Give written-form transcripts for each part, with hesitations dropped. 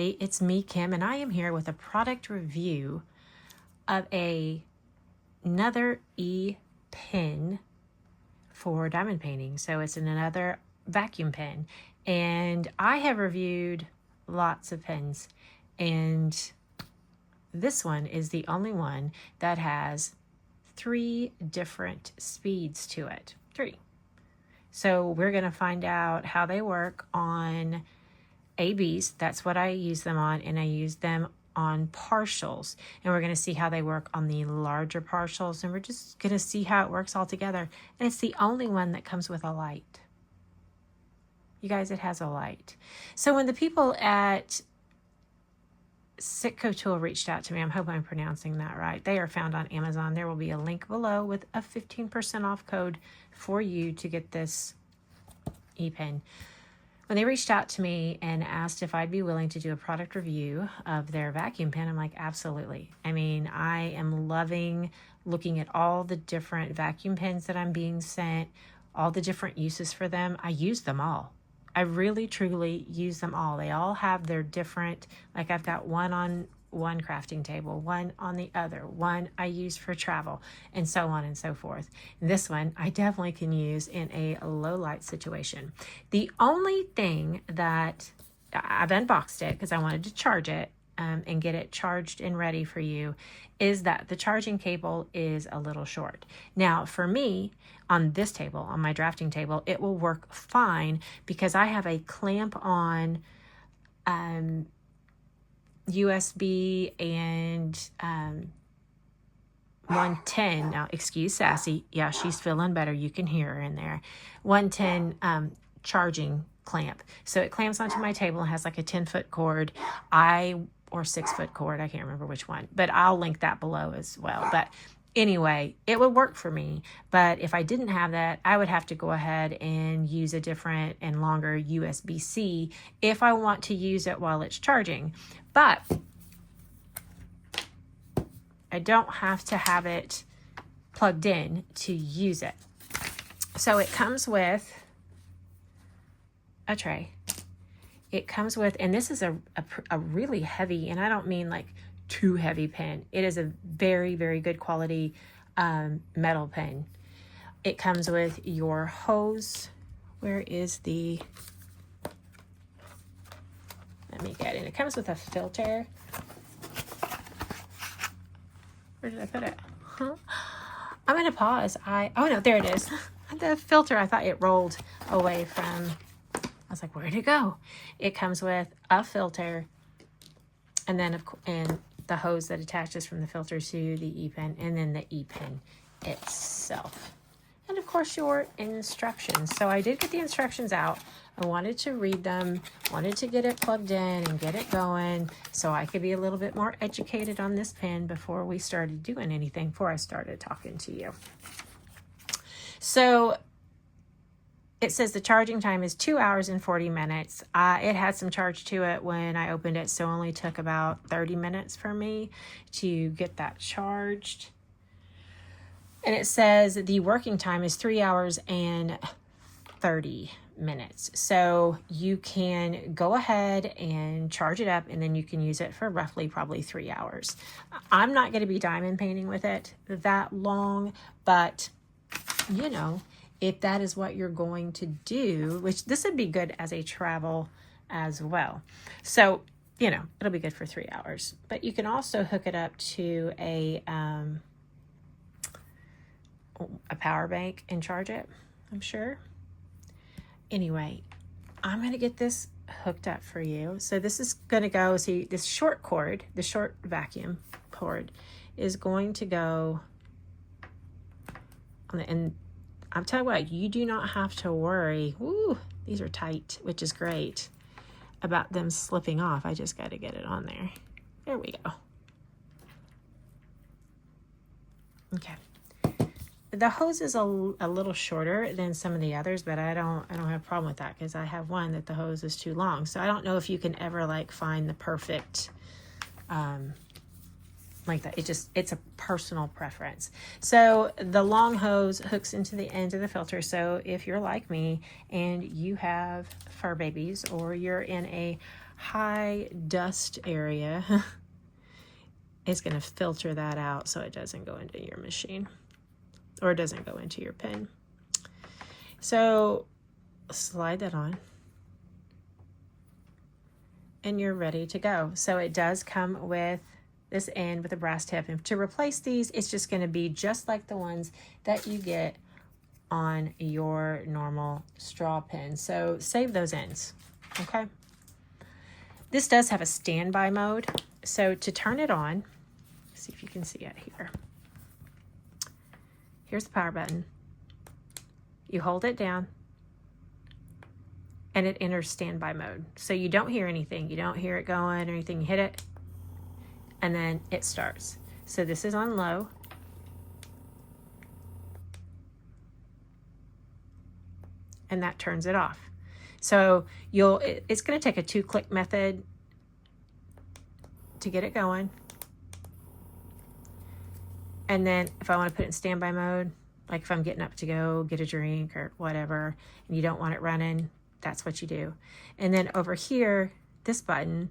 everybody, it's me, Kim, and I am here with a product review of another E-pen for diamond painting. So it's another vacuum pen, and I have reviewed lots of pens, and this one is the only one that has 3 different speeds to it. 3. So we're going to find out how they work on ABs. That's what I use them on, and I use them on partials, and we're going to see how they work on the larger partials, and we're just going to see how it works all together. And it's the only one that comes with a light. You guys, it has a light. So when the people at SicoTool reached out to me, I hope I'm pronouncing that right. They are found on Amazon. There will be a link below with a 15% off code for you to get this E-pen. When they reached out to me and asked if I'd be willing to do a product review of their vacuum pen, I'm like, absolutely. I mean, I am loving looking at all the different vacuum pens that I'm being sent, all the different uses for them. I use them all. I really, truly use them all. They all have their different, like I've got one on one crafting table, one on the other, one I use for travel, and so on and so forth. And this one I definitely can use in a low light situation. The only thing that I've unboxed it because I wanted to charge it and get it charged and ready for you is that the charging cable is a little short. Now for me, on this table, on my drafting table, it will work fine because I have a clamp on USB and 110. Now, excuse Sassy. Yeah, she's feeling better. You can hear her in there. 110 charging clamp. So it clamps onto my table and has like a 10-foot cord. Or 6-foot cord. I can't remember which one, but I'll link that below as well. But anyway, it would work for me. But if I didn't have that, I would have to go ahead and use a different and longer USB-C if I want to use it while it's charging. But I don't have to have it plugged in to use it. So it comes with a tray. It comes with, and this is a really heavy, and I don't mean like too heavy pen. It is a very, very good quality metal pen. It comes with your hose. Where is the, let me get it. It comes with a filter. Where did I put it? Huh? I'm going to pause. Oh no, there it is. The filter, I thought it rolled away from, I was like, where'd it go? It comes with a filter, and then and the hose that attaches from the filter to the E-pen, and then the E-pen itself. And of course your instructions. So I did get the instructions out. I wanted to read them, wanted to get it plugged in and get it going so I could be a little bit more educated on this pen before we started doing anything, before I started talking to you. So it says the charging time is 2 hours and 40 minutes. It had some charge to it when I opened it, so it only took about 30 minutes for me to get that charged. And it says the working time is 3 hours and 30 minutes. So you can go ahead and charge it up, and then you can use it for roughly probably 3 hours. I'm not going to be diamond painting with it that long, but you know, if that is what you're going to do, which this would be good as a travel as well. So, you know, it'll be good for 3 hours. But you can also hook it up to a power bank and charge it, I'm sure. Anyway, I'm going to get this hooked up for you. So this is going to go, see, this short cord, the short vacuum cord is going to go on the end. I'll tell you what, you do not have to worry. Woo, these are tight, which is great, about them slipping off. I just got to get it on there. There we go. Okay. The hose is a little shorter than some of the others, but I don't have a problem with that because I have one that the hose is too long. So I don't know if you can ever like find the perfect like that. It's a personal preference. So the long hose hooks into the end of the filter. So if you're like me and you have fur babies, or you're in a high dust area, it's going to filter that out so it doesn't go into your machine, or it doesn't go into your pen. So slide that on and you're ready to go. So it does come with this end with a brass tip, and to replace these, it's just going to be just like the ones that you get on your normal straw pen. So save those ends, okay? This does have a standby mode. So to turn it on, see if you can see it here. Here's the power button. You hold it down and it enters standby mode. So you don't hear anything. You don't hear it going or anything. You hit it and then it starts. So this is on low. And that turns it off. So it's going to take a 2-click method to get it going. And then if I want to put it in standby mode, like if I'm getting up to go get a drink or whatever, and you don't want it running, that's what you do. And then over here, this button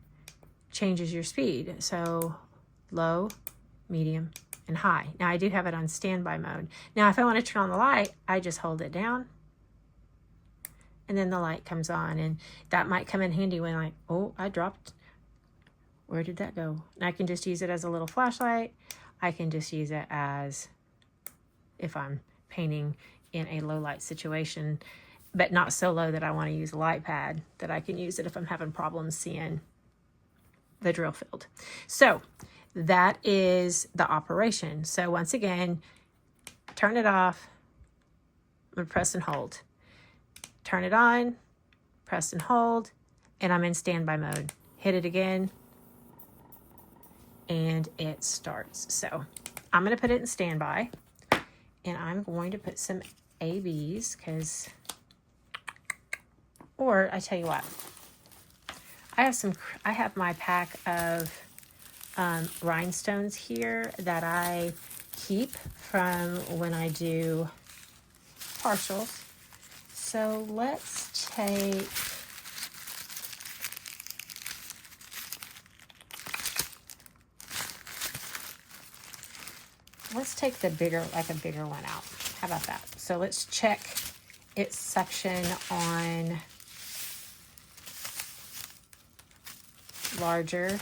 changes your speed. So low, medium, and high. Now I do have it on standby mode. Now if I want to turn on the light, I just hold it down and then the light comes on, and that might come in handy when like, oh, I dropped, where did that go? And I can just use it as a little flashlight. I can just use it as if I'm painting in a low light situation, but not so low that I want to use a light pad, that I can use it if I'm having problems seeing the drill field. So that is the operation. So once again, turn it off, I'm gonna press and hold. Turn it on, press and hold, and I'm in standby mode. Hit it again, and it starts. So I'm gonna put it in standby, and I'm going to put some ABs or I tell you what, I have my pack of rhinestones here that I keep from when I do partials. So let's take the bigger, like a bigger one out. How about that? So let's check its section on larger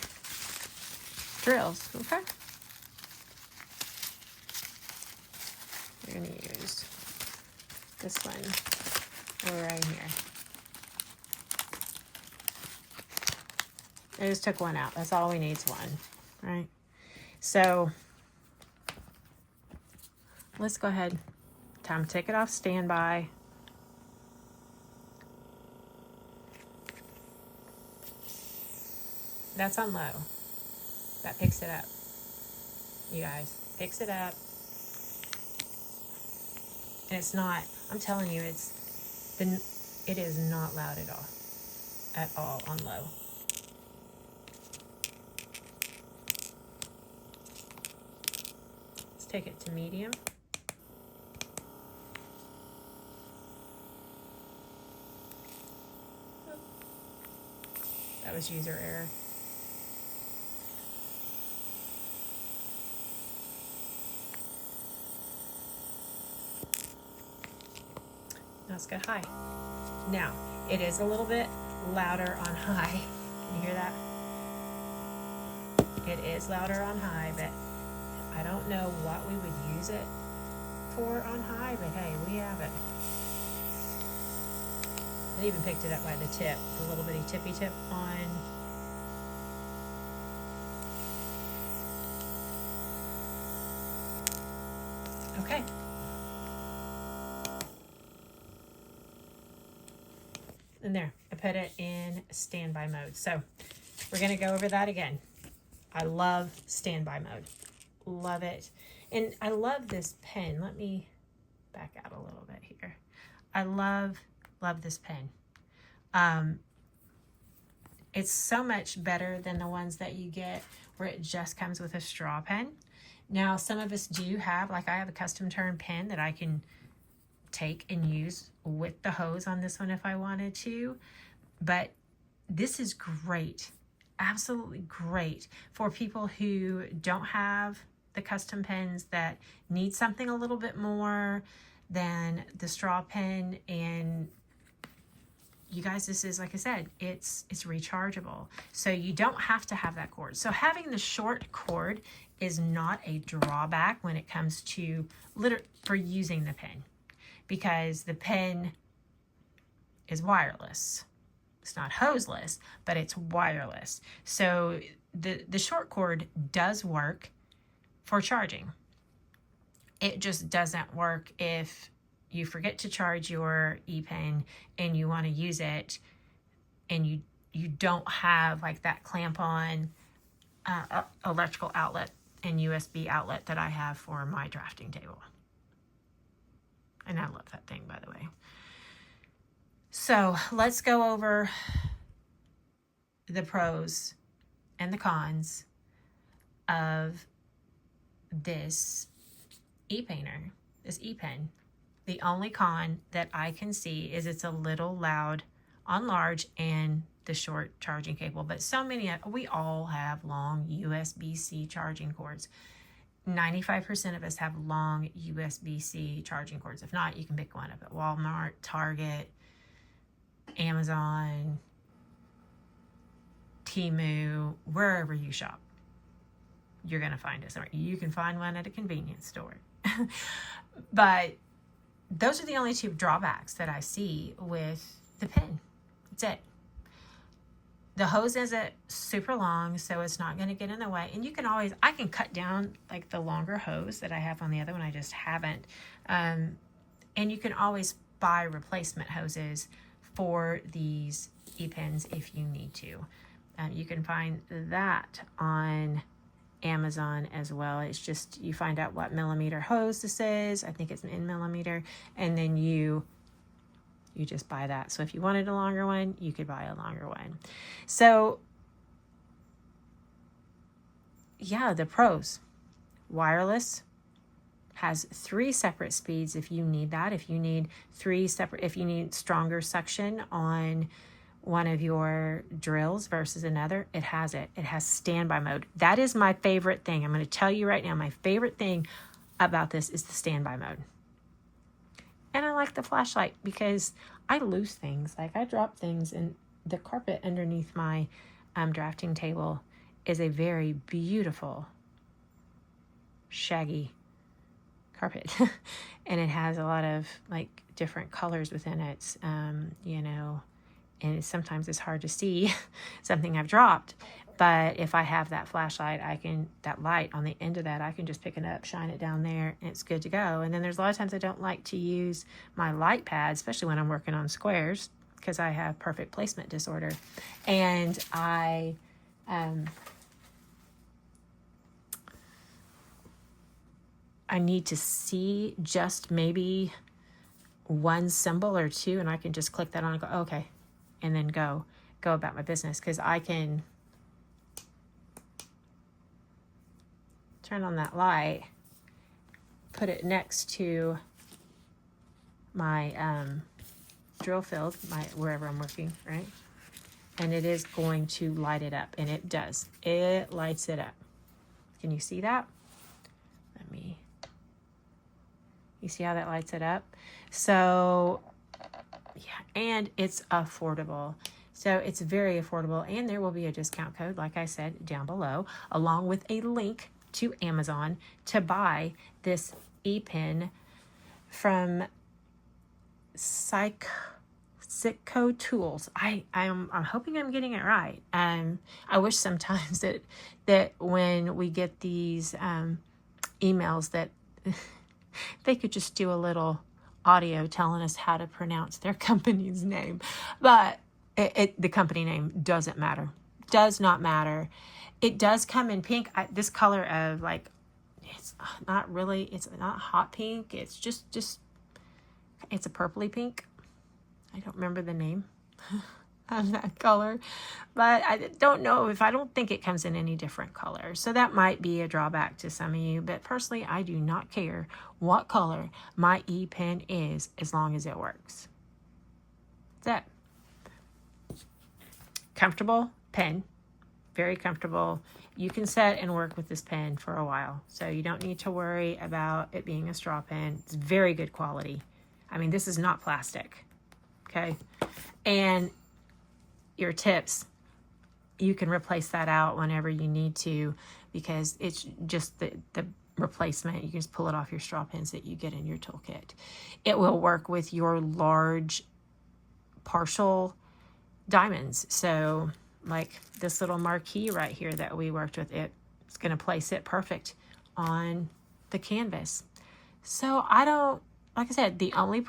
drills, okay? We're gonna use this one right here. I just took one out. That's all we need is one, right? So let's go ahead. Time to take it off standby. That's on low. That picks it up. You guys, picks it up. And it's not, I'm telling you, it is not loud at all on low. Let's take it to medium. That was user error. Now let's go high. Now, it is a little bit louder on high. Can you hear that? It is louder on high, but I don't know what we would use it for on high, but hey, we have it. It even picked it up by the tip, the little bitty tippy tip on. Okay. And there, I put it in standby mode. So we're gonna go over that again. I love standby mode, love it. And I love this pen. Let me back out a little bit here. I love this pen. It's so much better than the ones that you get where it just comes with a straw pen. Now, some of us do have, like I have a custom turn pen that I can take and use with the hose on this one if I wanted to, but this is great, absolutely great for people who don't have the custom pens, that need something a little bit more than the straw pen. And you guys, this is, like I said, it's rechargeable, so you don't have to have that cord. So having the short cord is not a drawback when it comes to for using the pen, because the pen is wireless. It's not hoseless, but it's wireless. So the short cord does work for charging. It just doesn't work if you forget to charge your e-pen and you want to use it, and you don't have like that clamp on electrical outlet and USB outlet that I have for my drafting table. And I love that thing, by the way. So let's go over the pros and the cons of this e-painter, this e-pen. The only con that I can see is it's a little loud on large and the short charging cable. But so many, we all have long USB-C charging cords. 95% of us have long USB-C charging cords. If not, you can pick one up at Walmart, Target, Amazon, Temu, wherever you shop. You're going to find us. Or you can find one at a convenience store. But those are the only two drawbacks that I see with the pen. That's it. The hose isn't super long, so it's not going to get in the way. And you can always, I can cut down like the longer hose that I have on the other one. I just haven't. And you can always buy replacement hoses for these e-pens if you need to. You can find that on Amazon as well. It's just, you find out what millimeter hose this is. I think it's an in millimeter, and then you just buy that. So if you wanted a longer one, you could buy a longer one. So yeah, the pros: wireless, has 3 separate speeds if you need that. If you need 3 separate, if you need stronger suction on one of your drills versus another, it has it. It has standby mode. That is my favorite thing. I'm going to tell you right now, my favorite thing about this is the standby mode. And I like the flashlight because I lose things. Like I drop things, and the carpet underneath my drafting table is a very beautiful, shaggy carpet. And it has a lot of like different colors within it, you know, and sometimes it's hard to see something I've dropped. But if I have that flashlight, that light on the end of that, I can just pick it up, shine it down there, and it's good to go. And then there's a lot of times I don't like to use my light pad, especially when I'm working on squares, because I have perfect placement disorder. And I need to see just maybe one symbol or two, and I can just click that on and go, okay, and then go about my business, because I can turn on that light, put it next to my drill field, wherever I'm working, right? And it is going to light it up, and it does. It lights it up. Can you see that? You see how that lights it up? So yeah, and it's affordable. So it's very affordable, and there will be a discount code, like I said, down below, along with a link to Amazon to buy this e-pen from SicoTools. I'm hoping I'm getting it right. I wish sometimes that when we get these emails that they could just do a little audio telling us how to pronounce their company's name. But the company name doesn't matter. Does not matter. It does come in pink. This color of like, it's not hot pink. It's just it's a purpley pink. I don't remember the name of that color, but I don't think it comes in any different color. So that might be a drawback to some of you, but personally, I do not care what color my e-pen is as long as it works. That's it. comfortable pen, very comfortable. You can set and work with this pen for a while, so you don't need to worry about it being a straw pen. It's very good quality. I mean, this is not plastic, okay? And your tips, you can replace that out whenever you need to, because it's just the replacement. You can just pull it off your straw pens that you get in your toolkit. It will work with your large partial diamonds. So like this little marquee right here that we worked with, it's going to place it perfect on the canvas. So I don't, like I said, the only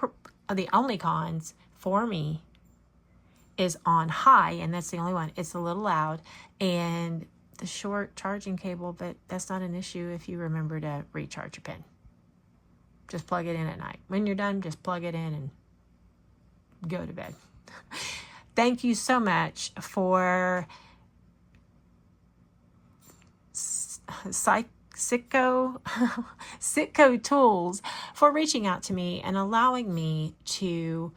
cons for me is on high, and that's the only one. It's a little loud, and the short charging cable, but that's not an issue if you remember to recharge your pen. Just plug it in at night. When you're done, just plug it in and go to bed. Thank you so much for SicoTools for reaching out to me and allowing me to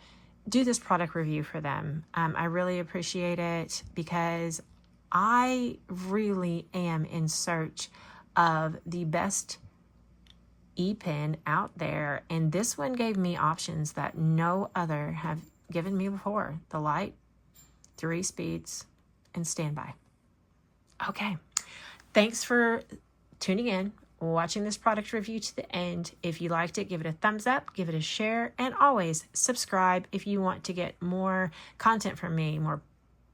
do this product review for them. I really appreciate it, because I really am in search of the best e-pen out there, and this one gave me options that no other have given me before. The light, 3 speeds, and standby. Okay, thanks for tuning in, watching this product review to the end. If you liked it, give it a thumbs up, give it a share, and always subscribe if you want to get more content from me, more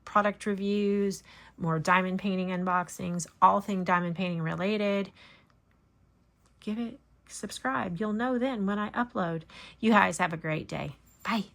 product reviews, more diamond painting unboxings, all things diamond painting related. Subscribe. You'll know then when I upload. You guys have a great day. Bye.